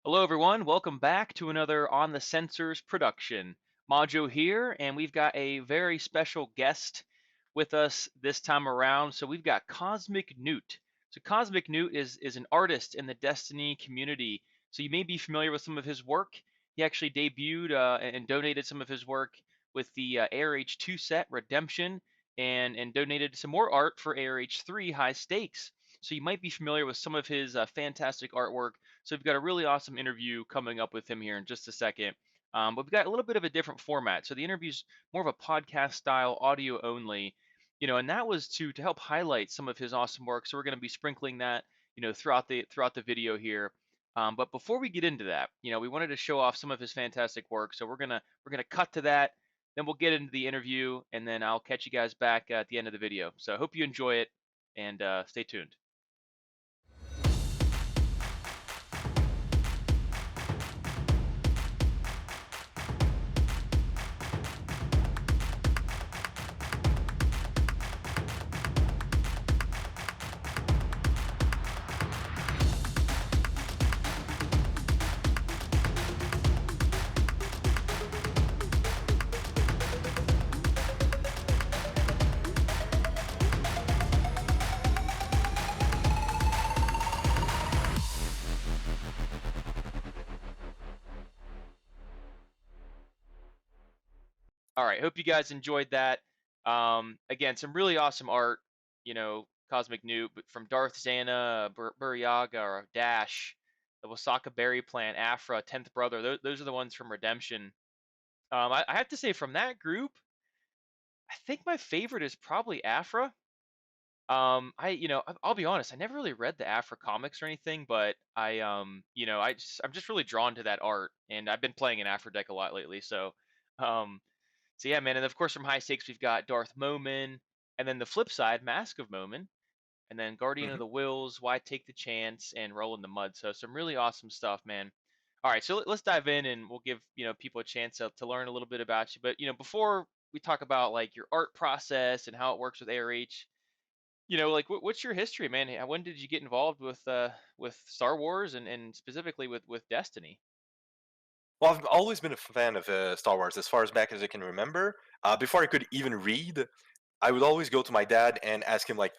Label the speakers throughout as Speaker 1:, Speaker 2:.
Speaker 1: Hello, everyone. Welcome back to another On the Sensors production. Majo here, and we've got a very special guest with us this time around. So we've got CosmicNewt. So CosmicNewt is an artist in the Destiny community. So you may be familiar with some of his work. He actually debuted and donated some of his work with the ARH2 set Redemption, and donated some more art for ARH3 High Stakes. So you might be familiar with some of his fantastic artwork. So we've got a really awesome interview coming up with him here in just a second. But we've got a little bit of a different format. So the interview's more of a podcast style, audio only, and that was to help highlight some of his awesome work. So we're going to be sprinkling that, throughout the video here. But before we get into that, we wanted to show off some of his fantastic work. So we're gonna cut to that. Then we'll get into the interview, and then I'll catch you guys back at the end of the video. So I hope you enjoy it, and stay tuned. All right, hope you guys enjoyed that. Again, some really awesome art, CosmicNewt, but from Darth Zana, Buryaga, or Dash, the Wasaka Berry Plant, Afra, 10th Brother. Those are the ones from Redemption. I have to say, from that group, I think my favorite is probably Afra. I'll be honest, I never really read the Afra comics or anything, but I'm just really drawn to that art, and I've been playing an Afra deck a lot lately, um, so yeah, man, and of course from High Stakes we've got Darth Momin, and then the flip side, Mask of Momin, and then Guardian of
Speaker 2: Mhm.
Speaker 1: the Wills, Why Take the Chance, and Roll in the Mud. So some really awesome stuff, man. All right, so let's dive in, and we'll give people a chance to learn a little bit about you. But before we talk about like your art process and how it works with ARH, like what's your history, man? When did you get involved with Star Wars and specifically with Destiny?
Speaker 2: Well, I've always been a fan of Star Wars as far as back as I can remember. Before I could even read, I would always go to my dad and ask him, like,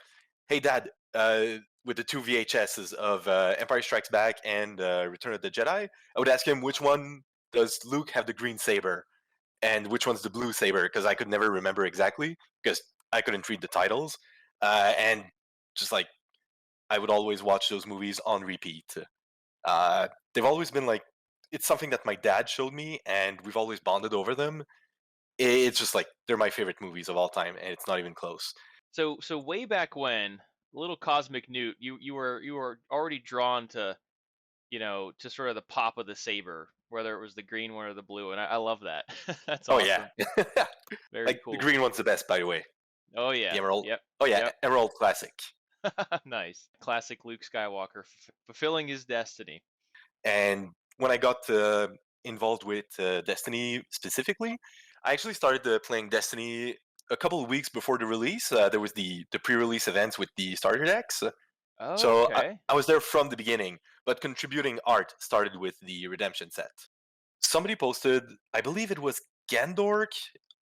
Speaker 2: "Hey, Dad, with the two VHSs of Empire Strikes Back and Return of the Jedi," I would ask him which one does Luke have the green saber and which one's the blue saber because I could never remember exactly because I couldn't read the titles, and just like I would always watch those movies on repeat. They've always been like it's something that my dad showed me, and we've always bonded over them. It's just like they're my favorite movies of all time, and it's not even close.
Speaker 1: So way back when, little Cosmic Newt, you were already drawn to sort of the pop of the saber, whether it was the green one or the blue, and I love that. That's
Speaker 2: Oh yeah,
Speaker 1: awesome. Very
Speaker 2: like the
Speaker 1: cool.
Speaker 2: green one's the best, by the way.
Speaker 1: Oh
Speaker 2: The
Speaker 1: yeah.
Speaker 2: Emerald.
Speaker 1: Yep.
Speaker 2: Oh yeah,
Speaker 1: Yep.
Speaker 2: Emerald Classic.
Speaker 1: Nice. Classic Luke Skywalker fulfilling his destiny.
Speaker 2: And when I got involved with Destiny specifically, I actually started playing Destiny a couple of weeks before the release. There was the pre-release events with the starter decks. So
Speaker 1: Okay.
Speaker 2: I was there from the beginning, but contributing art started with the Redemption set. Somebody posted, I believe it was Gandork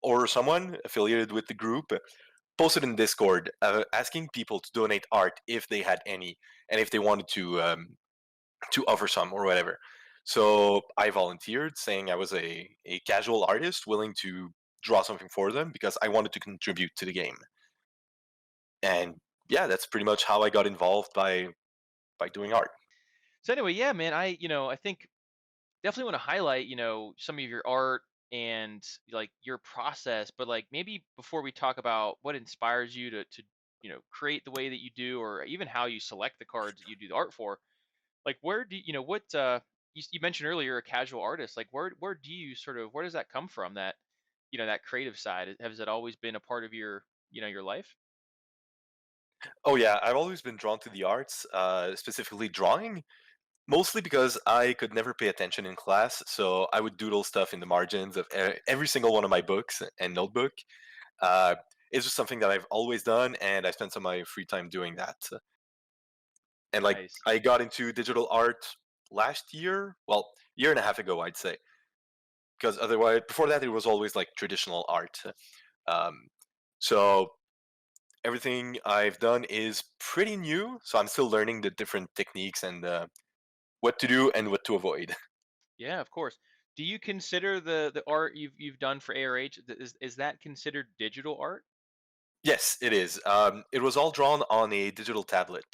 Speaker 2: or someone affiliated with the group, posted in Discord asking people to donate art if they had any and if they wanted to offer some or whatever. So I volunteered, saying I was a casual artist willing to draw something for them because I wanted to contribute to the game. And yeah, that's pretty much how I got involved by doing art.
Speaker 1: So anyway, yeah, man, I think definitely want to highlight, some of your art and like your process, but like maybe before we talk about what inspires you to create the way that you do, or even how you select the cards that you do the art for, like where do what you mentioned earlier you're a casual artist, like where do you sort of, where does that come from, that that creative side? Has it always been a part of your life?
Speaker 2: Oh yeah, I've always been drawn to the arts, specifically drawing, mostly because I could never pay attention in class, so I would doodle stuff in the margins of every single one of my books and notebook. Uh, it's just something that I've always done, and I spent some of my free time doing that. And like,
Speaker 1: Nice.
Speaker 2: I got into digital art last year. Well, year and a half ago, I'd say. Because otherwise, before that, it was always like traditional art. Um, so everything I've done is pretty new. So I'm still learning the different techniques and what to do and what to avoid.
Speaker 1: Yeah, of course. Do you consider the art you've done for ARH, is that considered digital art?
Speaker 2: Yes, it is. It was all drawn on a digital tablet.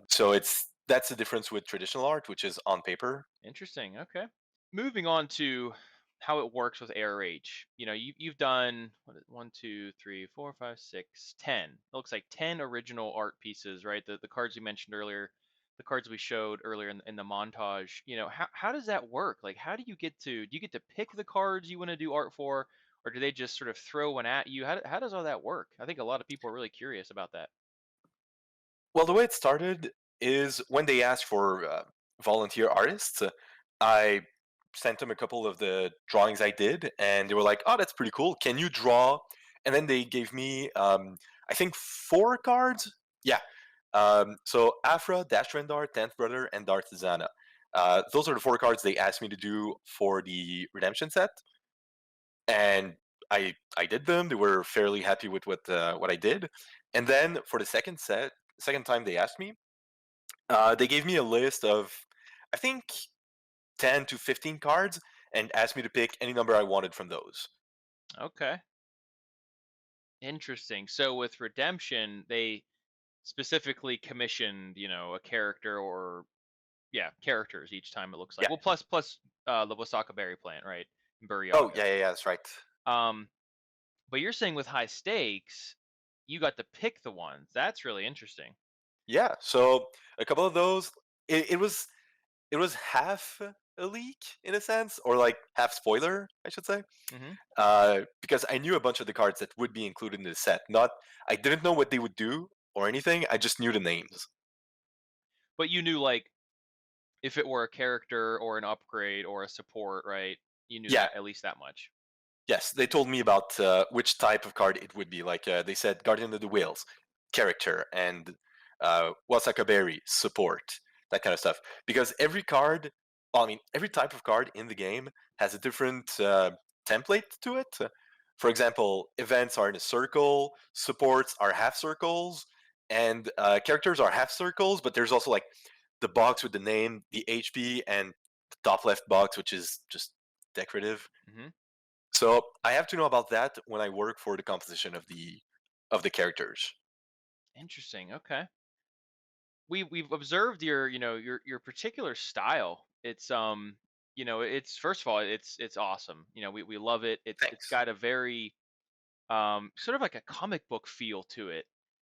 Speaker 2: So that's the difference with traditional art, which is on paper.
Speaker 1: Interesting. Okay. Moving on to how it works with ARH. You've done one, two, three, four, five, six, 10. It looks like 10 original art pieces, right? The cards you mentioned earlier, the cards we showed earlier in the montage. How does that work? Like, how do you get to pick the cards you want to do art for, or do they just sort of throw one at you? How does all that work? I think a lot of people are really curious about that.
Speaker 2: Well, the way it started is when they asked for volunteer artists, I sent them a couple of the drawings I did, and they were like, "Oh, that's pretty cool. Can you draw?" And then they gave me, I think, 4 cards. Yeah. So Afra, Dash Rendar, Tenth Brother, and Darth Zana. Those are the 4 cards they asked me to do for the Redemption set, and I did them. They were fairly happy with what I did, and then for the second time they asked me, they gave me a list of, I think, 10 to 15 cards, and asked me to pick any number I wanted from those.
Speaker 1: Okay. Interesting. So with Redemption, they specifically commissioned, a character or yeah, characters each time it looks like.
Speaker 2: Yeah.
Speaker 1: Well, plus the Wasaka berry plant, right? And
Speaker 2: Oh,
Speaker 1: Buryaga.
Speaker 2: yeah, that's right.
Speaker 1: Um, but you're saying with high stakes, you got to pick the ones. That's really interesting.
Speaker 2: Yeah. So a couple of those, it was half a leak in a sense, or like half spoiler, I should say.
Speaker 1: Hmm.
Speaker 2: Because I knew a bunch of the cards that would be included in the set. Not, I didn't know what they would do or anything. I just knew the names.
Speaker 1: But you knew like if it were a character or an upgrade or a support, right? You knew
Speaker 2: Yeah.
Speaker 1: that at least that much.
Speaker 2: Yes, they told me about which type of card it would be. Like they said, Guardian of the Whales, character, and Wasakaberry, support, that kind of stuff. Because every card, well, I mean, every type of card in the game has a different template to it. For example, events are in a circle, supports are half circles, and characters are half circles. But there's also like the box with the name, the HP, and the top left box, which is just decorative.
Speaker 1: Hmm.
Speaker 2: So I have to know about that when I work for the composition of the characters.
Speaker 1: Interesting. Okay. We've observed your particular style. It's first of all, it's awesome. We love it. It's
Speaker 2: Thanks.
Speaker 1: got a very sort of like a comic book feel to it,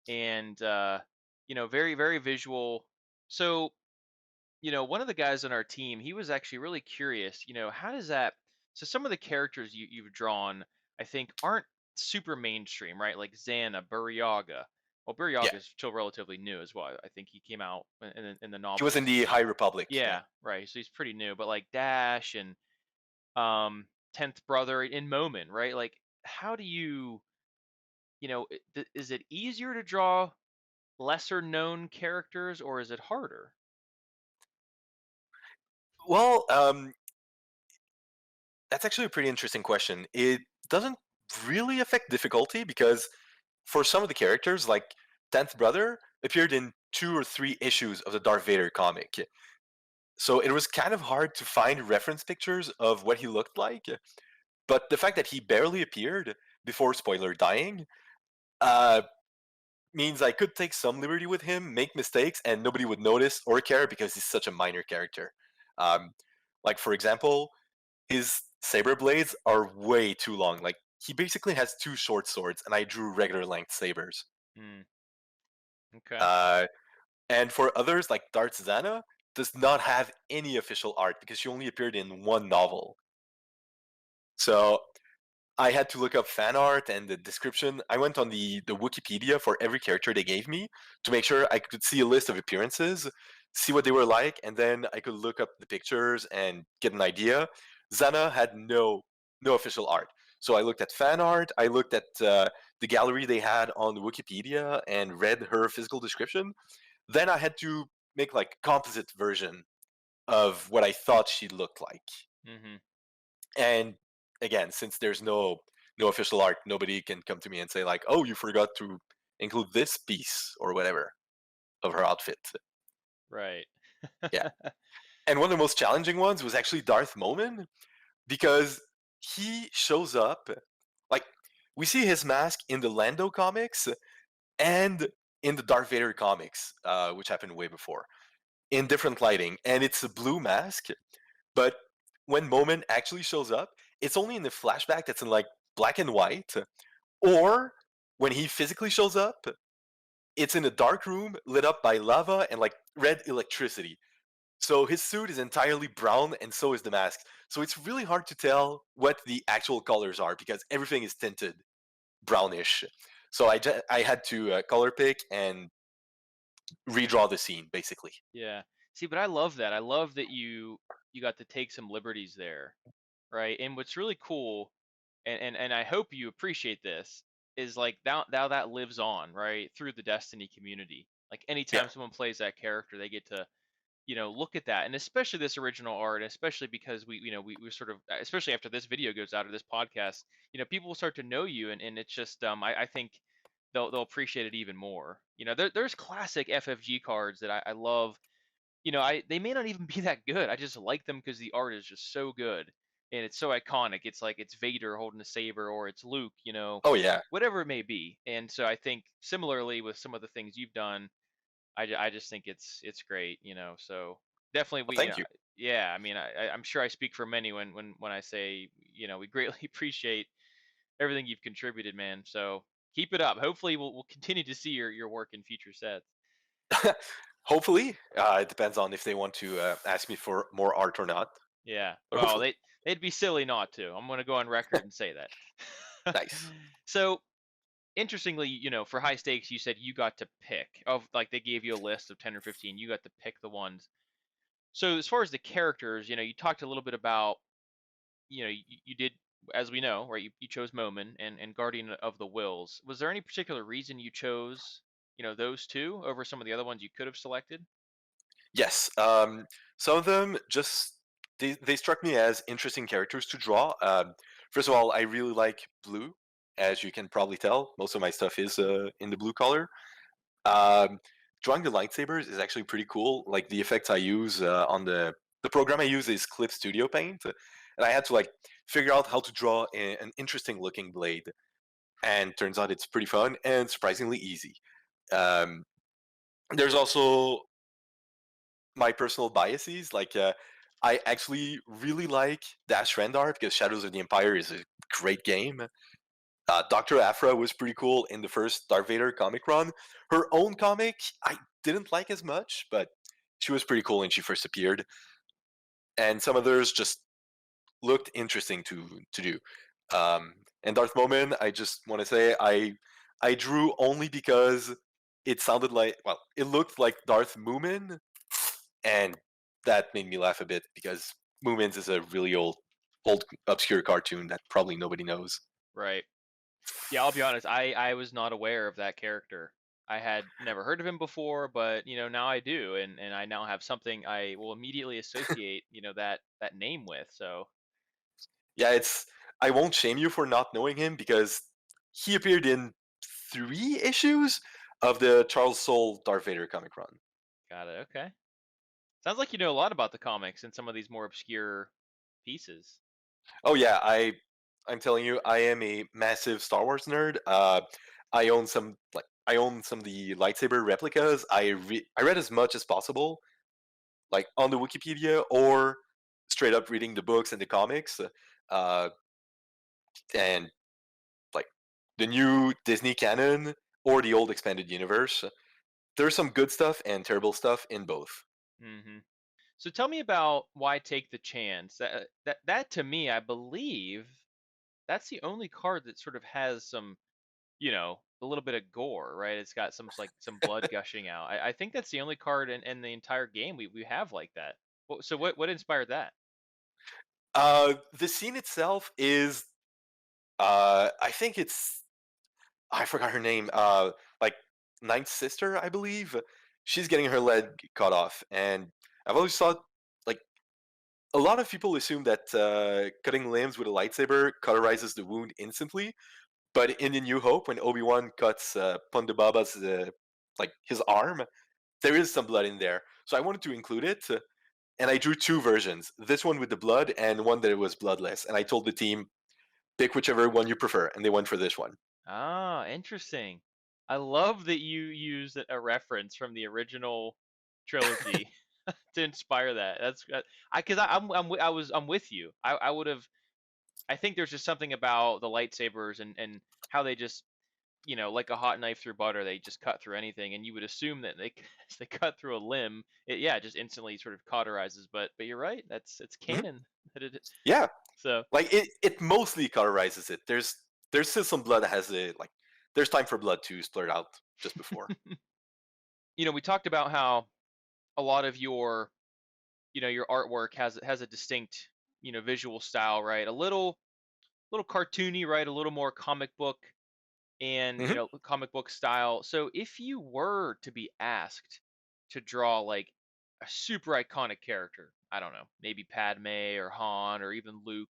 Speaker 1: and very very visual. So one of the guys on our team, he was actually really curious. How does that? So some of the characters you've drawn, I think, aren't super mainstream, right? Like Xana, Buryaga. Well,
Speaker 2: Yeah,
Speaker 1: Buryaga is still relatively new as well. I think he came out in the
Speaker 2: he was in
Speaker 1: novels.
Speaker 2: the High Republic. Yeah.
Speaker 1: Yeah, right. So he's pretty new. But like Dash and Tenth Brother in Moment, right? Like, how do is it easier to draw lesser known characters or is it harder?
Speaker 2: Well, that's actually a pretty interesting question. It doesn't really affect difficulty because for some of the characters, like Tenth Brother, appeared in 2 or 3 issues of the Darth Vader comic. So it was kind of hard to find reference pictures of what he looked like. But the fact that he barely appeared before spoiler dying, uh, means I could take some liberty with him, make mistakes, and nobody would notice or care because he's such a minor character. Um, like for example, his saber blades are way too long. Like he basically has 2 short swords, and I drew regular length sabers.
Speaker 1: Hmm. Okay.
Speaker 2: Uh, and for others, like Darth Zana, does not have any official art because she only appeared in 1 novel. So I had to look up fan art and the description. I went on the Wikipedia for every character they gave me to make sure I could see a list of appearances, see what they were like, and then I could look up the pictures and get an idea. Zana had no official art, so I looked at fan art. I looked at the gallery they had on Wikipedia and read her physical description. Then I had to make like composite version of what I thought she looked like.
Speaker 1: Mm-hmm.
Speaker 2: And again, since there's no official art, nobody can come to me and say like, "Oh, you forgot to include this piece or whatever of her outfit."
Speaker 1: Right.
Speaker 2: Yeah. And one of the most challenging ones was actually Darth Momin because he shows up like we see his mask in the Lando comics and in the Darth Vader comics, which happened way before, in different lighting, and it's a blue mask. But when Momin actually shows up, it's only in the flashback that's in like black and white, or when he physically shows up, it's in a dark room lit up by lava and like red electricity. So his suit is entirely brown, and so is the mask. So it's really hard to tell what the actual colors are because everything is tinted brownish. So I had to color pick and redraw the scene basically.
Speaker 1: Yeah. See, but I love that. I love that you got to take some liberties there, right? And what's really cool, and I hope you appreciate this, is like now that lives on, right, through the Destiny community. Like
Speaker 2: Yeah.
Speaker 1: anytime someone plays that character, they get to, look at that, and especially this original art, especially because we sort of, especially after this video goes out or this podcast, people will start to know you, and it's just, I think they'll appreciate it even more. There's classic FFG cards that I love. They may not even be that good. I just like them because the art is just so good and it's so iconic. It's like it's Vader holding a saber or it's Luke,
Speaker 2: Oh yeah.
Speaker 1: whatever it may be. And so I think similarly with some of the things you've done, I just think it's great, So definitely
Speaker 2: Well, thank you.
Speaker 1: yeah. I mean, I'm sure I speak for many when I say, we greatly appreciate everything you've contributed, man. So keep it up. Hopefully we'll continue to see your work in future sets.
Speaker 2: Hopefully, it depends on if they want to ask me for more art or not.
Speaker 1: Yeah.
Speaker 2: But
Speaker 1: Well,
Speaker 2: hopefully,
Speaker 1: they'd be silly not to. I'm going to go on record and say that.
Speaker 2: nice.
Speaker 1: So, interestingly, for high stakes, you said you got to pick of like they gave you a list of 10 or 15. You got to pick the ones. So, as far as the characters, you talked a little bit about, you did, as we know, right? You chose Momin and Guardian of the Wills. Was there any particular reason you chose, those two over some of the other ones you could have selected?
Speaker 2: Yes. Some of them just they struck me as interesting characters to draw. First of all, I really like blue, as you can probably tell. Most of my stuff is in the blue color. Um, Drawing the lightsabers is actually pretty cool. Like the effects I use on the program I use is Clip Studio Paint, and I had to like figure out how to draw an interesting looking blade. And turns out it's pretty fun and surprisingly easy. Um, there's also my personal biases. Like I actually really like Dash Rendar because Shadows of the Empire is a great game. Dr. Aphra was pretty cool in the first Darth Vader comic run. Her own comic, I didn't like as much, but she was pretty cool when she first appeared. And some others just looked interesting to do. And Darth Momin, I just want to say I drew only because it sounded like it looked like Darth Moomin, and that made me laugh a bit because Moomins is a really old obscure cartoon that probably nobody knows.
Speaker 1: Right. Yeah, I'll be honest. I was not aware of that character. I had never heard of him before, but now I do, and I now have something I will immediately associate that name with. So
Speaker 2: Yeah, it's I won't shame you for not knowing him because he appeared in 3 issues of the Charles Soule Darth Vader comic run.
Speaker 1: got it. Okay. Sounds like you know a lot about the comics and some of these more obscure pieces.
Speaker 2: Oh yeah, I'm telling you, I am a massive Star Wars nerd. I own some of the lightsaber replicas. I read as much as possible, like on the Wikipedia or straight up reading the books and the comics. Uh, and like the new Disney canon or the old expanded universe. There's some good stuff and terrible stuff in both.
Speaker 1: Hmm. So tell me about why take the chance. That to me, I believe that's the only card that sort of has some, a little bit of gore, right? It's got some blood gushing out. I think that's the only card in the entire game we have like that. So what inspired that?
Speaker 2: The scene itself is, I think I forgot her name. Like Ninth Sister, I believe. She's getting her leg cut off, and I've always thought like a lot of people assume that cutting limbs with a lightsaber cauterizes the wound instantly. But in the New Hope, when Obi Wan cuts Ponda Baba's like his arm, there is some blood in there. So I wanted to include it, and I drew two versions: this one with the blood and one that was bloodless. And I told the team, pick whichever one you prefer, and they went for this one.
Speaker 1: Ah, interesting. I love that you used a reference from the original trilogy to inspire that. That's I because I'm wi- I was I'm with you. I would have. I think there's just something about the lightsabers and how they just like a hot knife through butter, they just cut through anything, and you would assume that they as they cut through a limb, it just instantly sort of cauterizes. But you're right. It's
Speaker 2: Mhm.
Speaker 1: canon that it.
Speaker 2: Yeah,
Speaker 1: So
Speaker 2: like it mostly cauterizes it. There's still some blood that has a like. There's time for blood to splurt out just before.
Speaker 1: we talked about how a lot of your artwork has a distinct visual style, right? A little cartoony, right? A little more comic book and
Speaker 2: Mhm.
Speaker 1: comic book style. So if you were to be asked to draw like a super iconic character, I don't know, maybe Padme or Han or even Luke,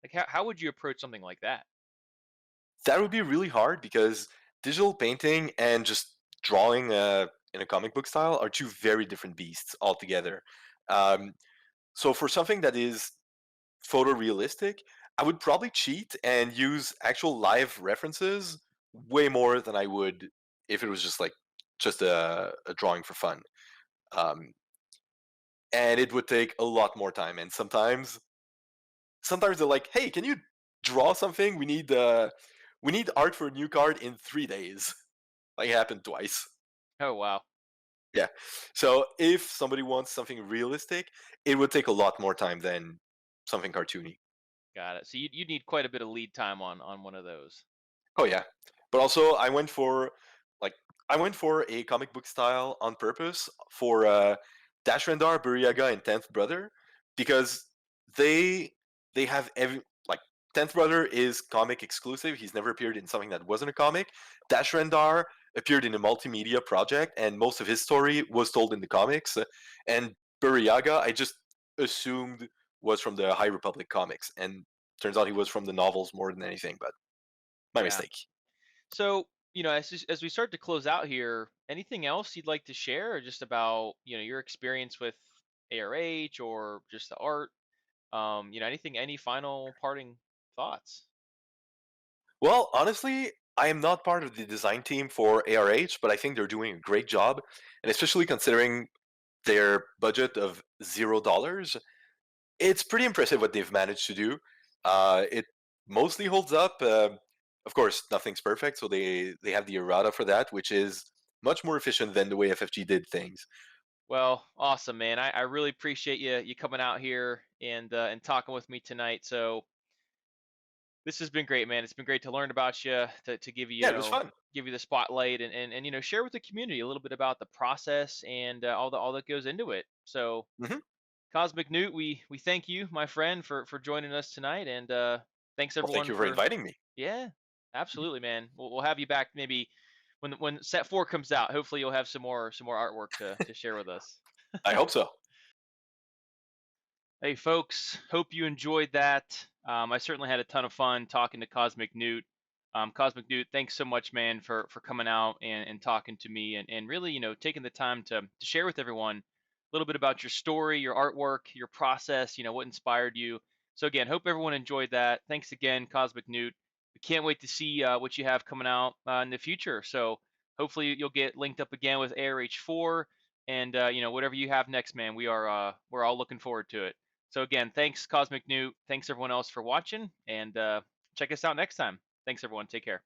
Speaker 1: like how would you approach something like that?
Speaker 2: That would be really hard because digital painting and just drawing in a comic book style are two very different beasts altogether. Um, so for something that is photorealistic, I would probably cheat and use actual live references way more than I would if it was just like just a drawing for fun. Um, and it would take a lot more time. And sometimes they're like, "Hey, can you draw something? We need art for a new card in 3 days." Like it happened twice.
Speaker 1: Oh wow,
Speaker 2: Yeah. So if somebody wants something realistic, it would take a lot more time than something cartoony.
Speaker 1: got it. So you'd need quite a bit of lead time on one of those.
Speaker 2: Oh yeah. But also like I went for a comic book style on purpose for Dash Rendar, Buriaga, and Tenth Brother because they they have every like Tenth Brother is comic exclusive. He's never appeared in something that wasn't a comic. Dash Rendar appeared in a multimedia project, and most of his story was told in the comics. And Buriaga, I just assumed was from the High Republic comics, and turns out he was from the novels more than anything. But my
Speaker 1: Yeah.
Speaker 2: mistake.
Speaker 1: So, as we start to close out here, anything else you'd like to share, or just about your experience with ARH or just the art? Anything, any final parting thoughts?
Speaker 2: Well, honestly, I am not part of the design team for ARH, but I think they're doing a great job, and especially considering their budget of $0, it's pretty impressive what they've managed to do. It mostly holds up. Of course, nothing's perfect, so they have the errata for that, which is much more efficient than the way FFG did things.
Speaker 1: Well, awesome, man. I really appreciate you coming out here and talking with me tonight. So this has been great, man. It's been great to learn about you, to give you
Speaker 2: Yeah, it was fun.
Speaker 1: give you the spotlight and share with the community a little bit about the process and all that goes into it. So
Speaker 2: Hmm.
Speaker 1: Cosmic Newt, we thank you, my friend, for joining us tonight, and thanks
Speaker 2: Well, thank
Speaker 1: everyone
Speaker 2: you for
Speaker 1: for
Speaker 2: inviting me.
Speaker 1: yeah, absolutely, man. We'll have you back maybe when set 4 comes out. Hopefully, you'll have some more artwork to share with us.
Speaker 2: I hope so.
Speaker 1: Hey, folks, hope you enjoyed that. I certainly had a ton of fun talking to Cosmic Newt. Cosmic Newt, thanks so much, man, for coming out and talking to me and really, taking the time to share with everyone a little bit about your story, your artwork, your process, what inspired you. So, again, hope everyone enjoyed that. Thanks again, Cosmic Newt. We can't wait to see what you have coming out in the future. So, hopefully, you'll get linked up again with ARH4 and, whatever you have next, man. We're all looking forward to it. So again, thanks Cosmic Newt. Thanks everyone else for watching, and check us out next time. Thanks everyone. Take care.